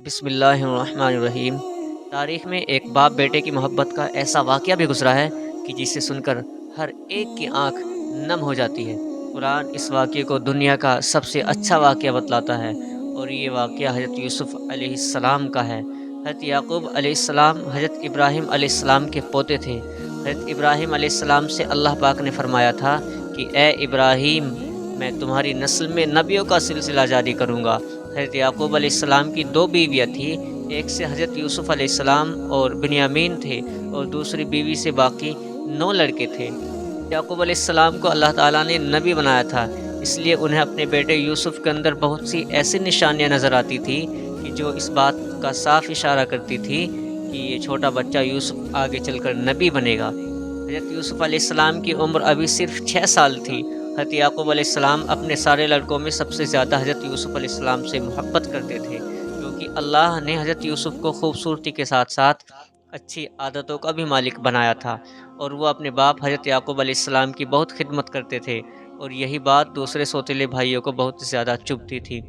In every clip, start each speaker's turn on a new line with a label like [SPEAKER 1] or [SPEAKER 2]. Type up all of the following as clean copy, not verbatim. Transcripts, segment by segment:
[SPEAKER 1] بسم اللہ الرحمن الرحیم۔ تاریخ میں ایک باپ بیٹے کی محبت کا ایسا واقعہ بھی گزرا ہے کہ جسے سن کر ہر ایک کی آنکھ نم ہو جاتی ہے۔ قرآن اس واقعے کو دنیا کا سب سے اچھا واقعہ بتلاتا ہے، اور یہ واقعہ حضرت یوسف علیہ السلام کا ہے۔ حضرت یعقوب علیہ السلام حضرت ابراہیم علیہ السلام کے پوتے تھے۔ حضرت ابراہیم علیہ السلام سے اللہ پاک نے فرمایا تھا کہ اے ابراہیم، میں تمہاری نسل میں نبیوں کا سلسلہ جاری کروں گا۔ حضرت یعقوب علیہ السلام کی دو بیویاں تھیں، ایک سے حضرت یوسف علیہ السلام اور بنیامین تھے، اور دوسری بیوی سے باقی 9 لڑکے تھے۔ یعقوب علیہ السلام کو اللہ تعالیٰ نے نبی بنایا تھا، اس لیے انہیں اپنے بیٹے یوسف کے اندر بہت سی ایسی نشانیاں نظر آتی تھیں کہ جو اس بات کا صاف اشارہ کرتی تھی کہ یہ چھوٹا بچہ یوسف آگے چل کر نبی بنے گا۔ حضرت یوسف علیہ السلام کی عمر ابھی صرف 6 سال تھی۔ حضرت یعقوب علیہ السلام اپنے سارے لڑکوں میں سب سے زیادہ حضرت یوسف علیہ السلام سے محبت کرتے تھے، کیونکہ اللہ نے حضرت یوسف کو خوبصورتی کے ساتھ ساتھ اچھی عادتوں کا بھی مالک بنایا تھا، اور وہ اپنے باپ حضرت یعقوب علیہ السلام کی بہت خدمت کرتے تھے، اور یہی بات دوسرے سوتیلے بھائیوں کو بہت زیادہ چبھتی تھی۔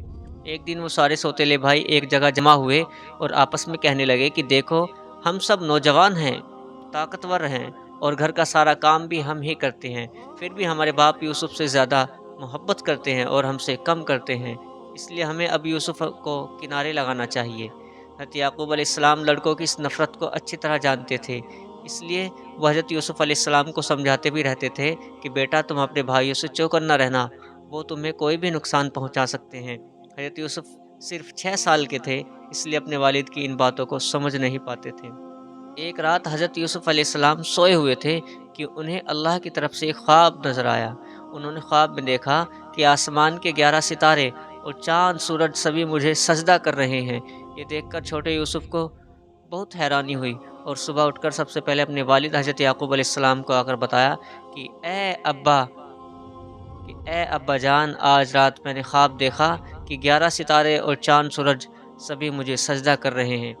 [SPEAKER 1] ایک دن وہ سارے سوتیلے بھائی ایک جگہ جمع ہوئے اور آپس میں کہنے لگے کہ دیکھو، ہم سب نوجوان ہیں، طاقتور ہیں، اور گھر کا سارا کام بھی ہم ہی کرتے ہیں، پھر بھی ہمارے باپ یوسف سے زیادہ محبت کرتے ہیں اور ہم سے کم کرتے ہیں، اس لیے ہمیں اب یوسف کو کنارے لگانا چاہیے۔ حضرت یعقوب علیہ السلام لڑکوں کی اس نفرت کو اچھی طرح جانتے تھے، اس لیے وہ حضرت یوسف علیہ السلام کو سمجھاتے بھی رہتے تھے کہ بیٹا، تم اپنے بھائیوں سے چوکر نہ رہنا، وہ تمہیں کوئی بھی نقصان پہنچا سکتے ہیں۔ حضرت یوسف صرف 6 سال کے تھے، اس لیے اپنے والد کی ان باتوں کو سمجھ نہیں پاتے تھے۔ ایک رات حضرت یوسف علیہ السلام سوئے ہوئے تھے کہ انہیں اللہ کی طرف سے ایک خواب نظر آیا۔ انہوں نے خواب میں دیکھا کہ آسمان کے 11 ستارے اور چاند سورج سبھی مجھے سجدہ کر رہے ہیں۔ یہ دیکھ کر چھوٹے یوسف کو بہت حیرانی ہوئی، اور صبح اٹھ کر سب سے پہلے اپنے والد حضرت یعقوب علیہ السلام کو آ کر بتایا کہ اے ابا جان، آج رات میں نے خواب دیکھا کہ 11 ستارے اور چاند سورج سبھی مجھے سجدہ کر رہے ہیں۔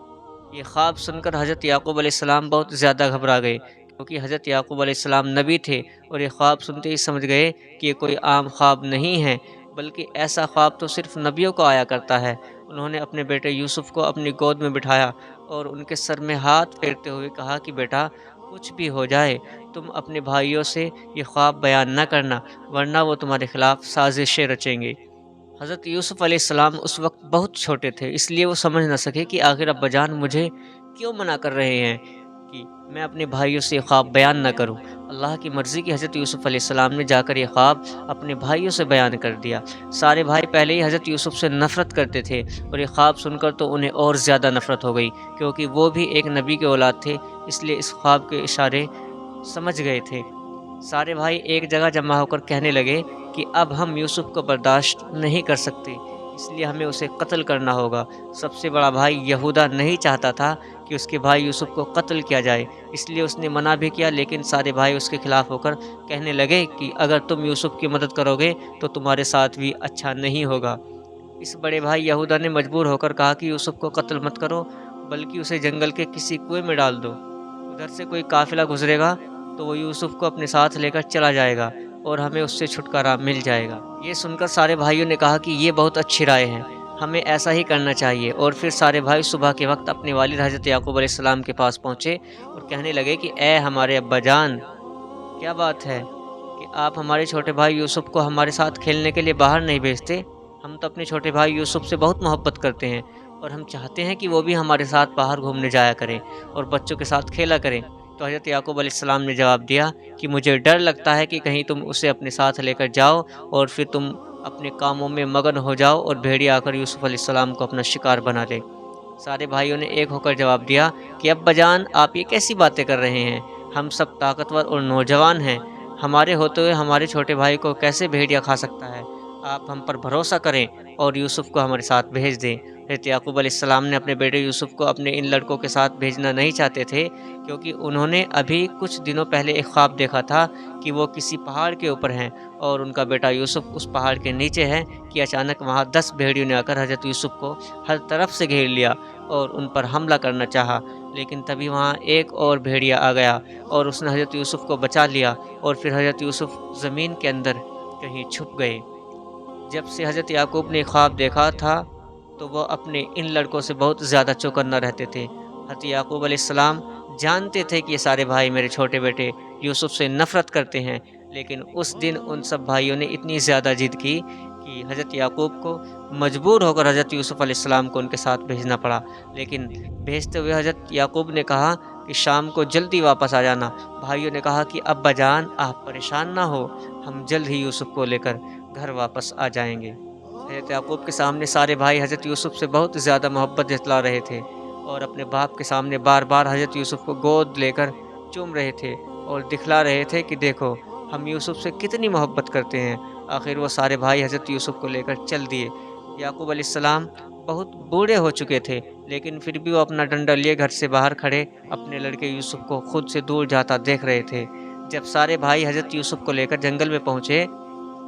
[SPEAKER 1] یہ خواب سن کر حضرت یعقوب علیہ السلام بہت زیادہ گھبرا گئے، کیونکہ حضرت یعقوب علیہ السلام نبی تھے، اور یہ خواب سنتے ہی سمجھ گئے کہ یہ کوئی عام خواب نہیں ہے، بلکہ ایسا خواب تو صرف نبیوں کو آیا کرتا ہے۔ انہوں نے اپنے بیٹے یوسف کو اپنی گود میں بٹھایا اور ان کے سر میں ہاتھ پھیرتے ہوئے کہا کہ بیٹا، کچھ بھی ہو جائے، تم اپنے بھائیوں سے یہ خواب بیان نہ کرنا، ورنہ وہ تمہارے خلاف سازشیں رچیں گے۔ حضرت یوسف علیہ السلام اس وقت بہت چھوٹے تھے، اس لیے وہ سمجھ نہ سکے کہ آخر ابا جان مجھے کیوں منع کر رہے ہیں کہ میں اپنے بھائیوں سے خواب بیان نہ کروں۔ اللہ کی مرضی کی حضرت یوسف علیہ السلام نے جا کر یہ خواب اپنے بھائیوں سے بیان کر دیا۔ سارے بھائی پہلے ہی حضرت یوسف سے نفرت کرتے تھے، اور یہ خواب سن کر تو انہیں اور زیادہ نفرت ہو گئی، کیونکہ وہ بھی ایک نبی کے اولاد تھے، اس لیے اس خواب کے اشارے سمجھ گئے تھے۔ سارے بھائی ایک جگہ جمع ہو کر کہنے لگے کہ اب ہم یوسف کو برداشت نہیں کر سکتے، اس لیے ہمیں اسے قتل کرنا ہوگا۔ سب سے بڑا بھائی یہودا نہیں چاہتا تھا کہ اس کے بھائی یوسف کو قتل کیا جائے، اس لیے اس نے منع بھی کیا، لیکن سارے بھائی اس کے خلاف ہو کر کہنے لگے کہ اگر تم یوسف کی مدد کرو گے تو تمہارے ساتھ بھی اچھا نہیں ہوگا۔ اس بڑے بھائی یہودا نے مجبور ہو کر کہا کہ یوسف کو قتل مت کرو، بلکہ اسے جنگل کے کسی کنویں میں ڈال دو۔ ادھر سے کوئی قافلہ گزرے گا تو وہ یوسف کو اپنے ساتھ لے کر چلا جائے گا، اور ہمیں اس سے چھٹکارا مل جائے گا۔ یہ سن کر سارے بھائیوں نے کہا کہ یہ بہت اچھی رائے ہے، ہمیں ایسا ہی کرنا چاہیے۔ اور پھر سارے بھائی صبح کے وقت اپنے والد حضرت یعقوب علیہ السلام کے پاس پہنچے اور کہنے لگے کہ اے ہمارے ابا جان، کیا بات ہے کہ آپ ہمارے چھوٹے بھائی یوسف کو ہمارے ساتھ کھیلنے کے لیے باہر نہیں بھیجتے؟ ہم تو اپنے چھوٹے بھائی یوسف سے بہت محبت کرتے ہیں، اور ہم چاہتے ہیں کہ وہ بھی ہمارے ساتھ باہر گھومنے جایا کریں اور بچوں کے ساتھ کھیلا کریں۔ تو حضرت یعقوب علیہ السلام نے جواب دیا کہ مجھے ڈر لگتا ہے کہ کہیں تم اسے اپنے ساتھ لے کر جاؤ اور پھر تم اپنے کاموں میں مگن ہو جاؤ اور بھیڑیا آ کر یوسف علیہ السلام کو اپنا شکار بنا لے۔ سارے بھائیوں نے ایک ہو کر جواب دیا کہ ابا جان، آپ یہ کیسی باتیں کر رہے ہیں؟ ہم سب طاقتور اور نوجوان ہیں، ہمارے ہوتے ہوئے ہمارے چھوٹے بھائی کو کیسے بھیڑیا کھا سکتا ہے؟ آپ ہم پر بھروسہ کریں اور یوسف کو ہمارے ساتھ بھیج دیں۔ حضرت یعقوب علیہ السلام نے اپنے بیٹے یوسف کو اپنے ان لڑکوں کے ساتھ بھیجنا نہیں چاہتے تھے، کیونکہ انہوں نے ابھی کچھ دنوں پہلے ایک خواب دیکھا تھا کہ وہ کسی پہاڑ کے اوپر ہیں اور ان کا بیٹا یوسف اس پہاڑ کے نیچے ہے، کہ اچانک وہاں 10 بھیڑیوں نے آ کر حضرت یوسف کو ہر طرف سے گھیر لیا اور ان پر حملہ کرنا چاہا، لیکن تبھی وہاں ایک اور بھیڑیا آ گیا اور اس نے حضرت یوسف کو بچا لیا، اور پھر حضرت یوسف زمین کے اندر کہیں چھپ گئے۔ جب سے حضرت یعقوب نے خواب دیکھا تھا تو وہ اپنے ان لڑکوں سے بہت زیادہ چوکنا رہتے تھے۔ حضرت یعقوب علیہ السلام جانتے تھے کہ یہ سارے بھائی میرے چھوٹے بیٹے یوسف سے نفرت کرتے ہیں، لیکن اس دن ان سب بھائیوں نے اتنی زیادہ ضد کی کہ حضرت یعقوب کو مجبور ہو کر حضرت یوسف علیہ السلام کو ان کے ساتھ بھیجنا پڑا۔ لیکن بھیجتے ہوئے حضرت یعقوب نے کہا کہ شام کو جلدی واپس آ جانا۔ بھائیوں نے کہا کہ ابا جان آپ پریشان نہ ہو، ہم جلد ہی یوسف کو لے کر گھر واپس آ جائیں گے۔ حضرت یعقوب کے سامنے سارے بھائی حضرت یوسف سے بہت زیادہ محبت جتلا رہے تھے اور اپنے باپ کے سامنے بار بار حضرت یوسف کو گود لے کر چوم رہے تھے اور دکھلا رہے تھے کہ دیکھو ہم یوسف سے کتنی محبت کرتے ہیں۔ آخر وہ سارے بھائی حضرت یوسف کو لے کر چل دیے۔ یعقوب علیہ السلام بہت بوڑھے ہو چکے تھے، لیکن پھر بھی وہ اپنا ڈنڈا لیے گھر سے باہر کھڑے اپنے لڑکے یوسف کو خود سے دور جاتا دیکھ رہے تھے۔ جب سارے بھائی حضرت یوسف کو لے کر جنگل میں پہنچے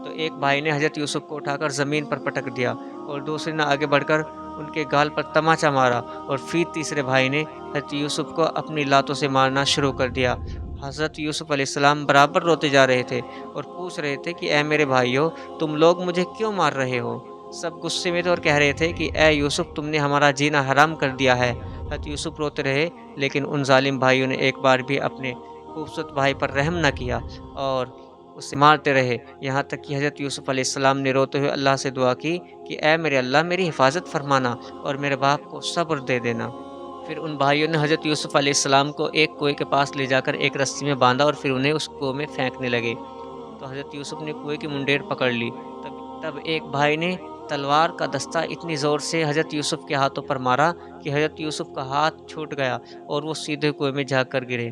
[SPEAKER 1] تو ایک بھائی نے حضرت یوسف کو اٹھا کر زمین پر پٹک دیا اور دوسرے نے آگے بڑھ کر ان کے گال پر تماچا مارا اور پھر تیسرے بھائی نے حضرت یوسف کو اپنی لاتوں سے مارنا شروع کر دیا۔ حضرت یوسف علیہ السلام برابر روتے جا رہے تھے اور پوچھ رہے تھے کہ اے میرے بھائیو، تم لوگ مجھے کیوں مار رہے ہو؟ سب غصے میں تھے اور کہہ رہے تھے کہ اے یوسف، تم نے ہمارا جینا حرام کر دیا ہے۔ حضرت یوسف روتے رہے، لیکن ان ظالم بھائیوں نے ایک بار بھی اپنے خوبصورت بھائی پر رحم نہ کیا اور اسے مارتے رہے، یہاں تک کہ حضرت یوسف علیہ السلام نے روتے ہوئے اللہ سے دعا کی کہ اے میرے اللہ، میری حفاظت فرمانا اور میرے باپ کو صبر دے دینا۔ پھر ان بھائیوں نے حضرت یوسف علیہ السلام کو ایک کنویں کے پاس لے جا کر ایک رسی میں باندھا اور پھر انہیں اس کنویں میں پھینکنے لگے۔ تو حضرت یوسف نے کنویں کی منڈیر پکڑ لی۔ تب ایک بھائی نے تلوار کا دستہ اتنی زور سے حضرت یوسف کے ہاتھوں پر مارا کہ حضرت یوسف کا ہاتھ چھوٹ گیا اور وہ سیدھے کنویں میں جا کر گرے۔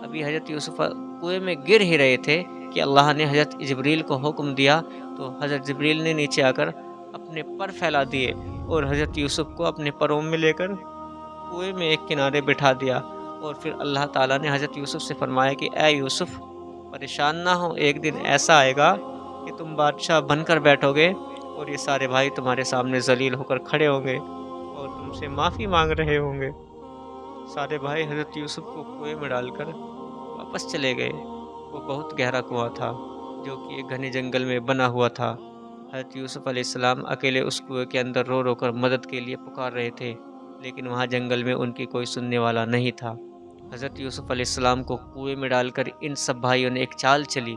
[SPEAKER 1] ابھی حضرت یوسف کنویں میں گر ہی رہے تھے کہ اللہ نے حضرت جبریل کو حکم دیا، تو حضرت جبریل نے نیچے آ کر اپنے پر پھیلا دیے اور حضرت یوسف کو اپنے پروں میں لے کر کنویں میں ایک کنارے بٹھا دیا۔ اور پھر اللہ تعالیٰ نے حضرت یوسف سے فرمایا کہ اے یوسف، پریشان نہ ہو، ایک دن ایسا آئے گا کہ تم بادشاہ بن کر بیٹھو گے اور یہ سارے بھائی تمہارے سامنے ذلیل ہو کر کھڑے ہوں گے اور تم سے معافی مانگ رہے ہوں گے۔ سارے بھائی حضرت یوسف کو کنویں میں ڈال کر واپس چلے گئے۔ وہ بہت گہرا کنواں تھا جو کہ ایک گھنے جنگل میں بنا ہوا تھا۔ حضرت یوسف علیہ السلام اکیلے اس کنویں کے اندر رو رو کر مدد کے لیے پکار رہے تھے، لیکن وہاں جنگل میں ان کی کوئی سننے والا نہیں تھا۔ حضرت یوسف علیہ السلام کو کنویں میں ڈال کر ان سب بھائیوں نے ایک چال چلی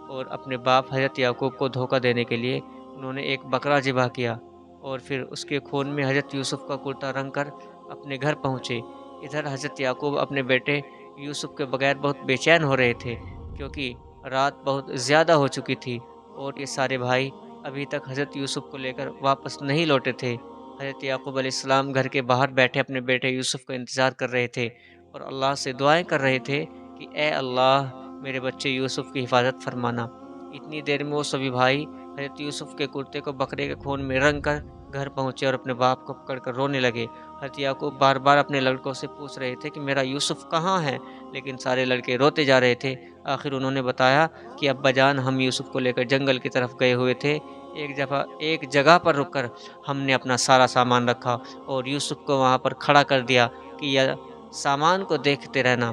[SPEAKER 1] اور اپنے باپ حضرت یعقوب کو دھوکہ دینے کے لیے انہوں نے ایک بکرا ذبح کیا اور پھر اس کے خون میں حضرت یوسف کا کرتا رنگ کر اپنے گھر پہنچے۔ ادھر حضرت یعقوب اپنے بیٹے یوسف کے بغیر بہت بے چین ہو رہے تھے، کیونکہ رات بہت زیادہ ہو چکی تھی اور یہ سارے بھائی ابھی تک حضرت یوسف کو لے کر واپس نہیں لوٹے تھے۔ حضرت یعقوب علیہ السلام گھر کے باہر بیٹھے اپنے بیٹے یوسف کا انتظار کر رہے تھے اور اللہ سے دعائیں کر رہے تھے کہ اے اللہ، میرے بچے یوسف کی حفاظت فرمانا۔ اتنی دیر میں وہ سبھی بھائی حضرت یوسف کے کرتے کو بکرے کے خون میں رنگ کر گھر پہنچے اور اپنے باپ کو پکڑ کر رونے لگے۔ حضرت یعقوب بار بار اپنے لڑکوں سے پوچھ رہے تھے کہ میرا یوسف کہاں ہے، لیکن سارے لڑکے روتے جا رہے تھے۔ آخر انہوں نے بتایا کہ ابا جان، ہم یوسف کو لے کر جنگل کی طرف گئے ہوئے تھے، ایک جگہ پر رک کر ہم نے اپنا سارا سامان رکھا اور یوسف کو وہاں پر کھڑا کر دیا کہ یہ سامان کو دیکھتے رہنا،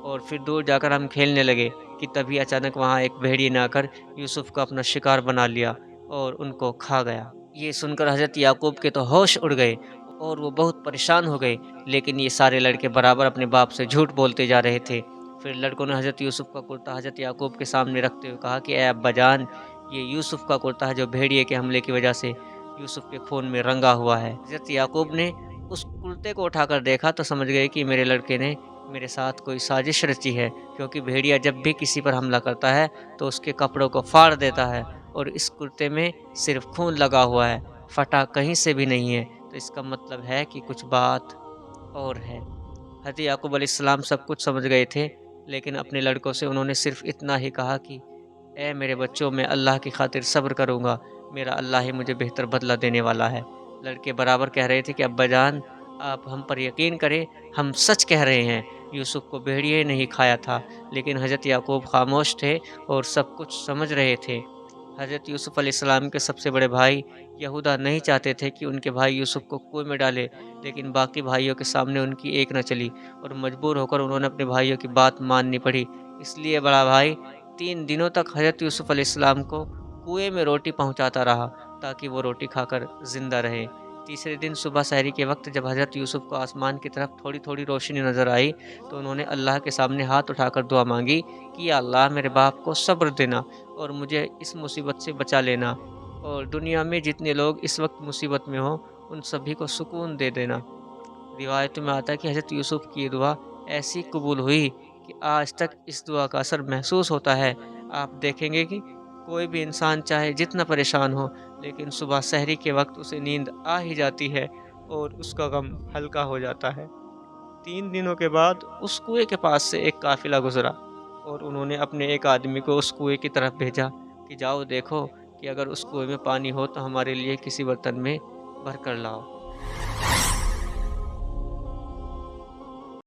[SPEAKER 1] اور پھر دور جا کر ہم کھیلنے لگے کہ تبھی اچانک وہاں ایک بھیڑیے نے آ کر یوسف کو اپنا شکار بنا لیا اور ان کو کھا گیا۔ یہ سن کر حضرت یعقوب کے تو ہوش اڑ گئے اور وہ بہت پریشان ہو گئے، لیکن یہ سارے لڑکے برابر اپنے باپ سے جھوٹ بولتے جا رہے تھے۔ پھر لڑکوں نے حضرت یوسف کا کرتا حضرت یعقوب کے سامنے رکھتے ہوئے کہا کہ اے ابا جان، یہ یوسف کا کرتا ہے جو بھیڑیے کے حملے کی وجہ سے یوسف کے خون میں رنگا ہوا ہے۔ حضرت یعقوب نے اس کرتے کو اٹھا کر دیکھا تو سمجھ گئے کہ میرے لڑکے نے میرے ساتھ کوئی سازش رچی ہے، کیونکہ بھیڑیا جب بھی کسی پر حملہ کرتا ہے تو اس کے کپڑوں کو پھاڑ دیتا ہے، اور اس کرتے میں صرف خون لگا ہوا ہے، پھٹا کہیں سے بھی نہیں ہے، تو اس کا مطلب ہے کہ کچھ بات اور ہے۔ حضرت یعقوب علیہ السلام سب کچھ سمجھ گئے تھے، لیکن اپنے لڑکوں سے انہوں نے صرف اتنا ہی کہا کہ اے میرے بچوں، میں اللہ کی خاطر صبر کروں گا، میرا اللہ ہی مجھے بہتر بدلہ دینے والا ہے۔ لڑکے برابر کہہ رہے تھے کہ ابا جان، آپ ہم پر یقین کریں، ہم سچ کہہ رہے ہیں، یوسف کو بھیڑیے نہیں کھایا تھا۔ لیکن حضرت یعقوب خاموش تھے اور سب کچھ سمجھ رہے تھے۔ حضرت یوسف علیہ السلام کے سب سے بڑے بھائی یہودا نہیں چاہتے تھے کہ ان کے بھائی یوسف کو کنویں میں ڈالے، لیکن باقی بھائیوں کے سامنے ان کی ایک نہ چلی اور مجبور ہو کر انہوں نے اپنے بھائیوں کی بات ماننی پڑی۔ اس لیے بڑا بھائی 3 دنوں تک حضرت یوسف علیہ السلام کو کنویں میں روٹی پہنچاتا رہا تاکہ وہ روٹی کھا کر زندہ رہے۔ تیسرے دن صبح سحری کے وقت جب حضرت یوسف کو آسمان کی طرف تھوڑی تھوڑی روشنی نظر آئی تو انہوں نے اللہ کے سامنے ہاتھ اٹھا کر دعا مانگی کہ یا اللہ میرے باپ کو صبر دینا اور مجھے اس مصیبت سے بچا لینا، اور دنیا میں جتنے لوگ اس وقت مصیبت میں ہوں ان سبھی کو سکون دے دینا۔ روایتوں میں آتا ہے کہ حضرت یوسف کی دعا ایسی قبول ہوئی کہ آج تک اس دعا کا اثر محسوس ہوتا ہے۔ آپ دیکھیں گے کہ کوئی بھی انسان چاہے جتنا پریشان ہو لیکن صبح سحری کے وقت اسے نیند آ ہی جاتی ہے اور اس کا غم ہلکا ہو جاتا ہے۔ 3 دنوں کے بعد اس کنویں کے پاس سے ایک قافلہ گزرا اور انہوں نے اپنے ایک آدمی کو اس کنویں کی طرف بھیجا کہ جاؤ دیکھو کہ اگر اس کنویں میں پانی ہو تو ہمارے لیے کسی برتن میں بھر کر لاؤ۔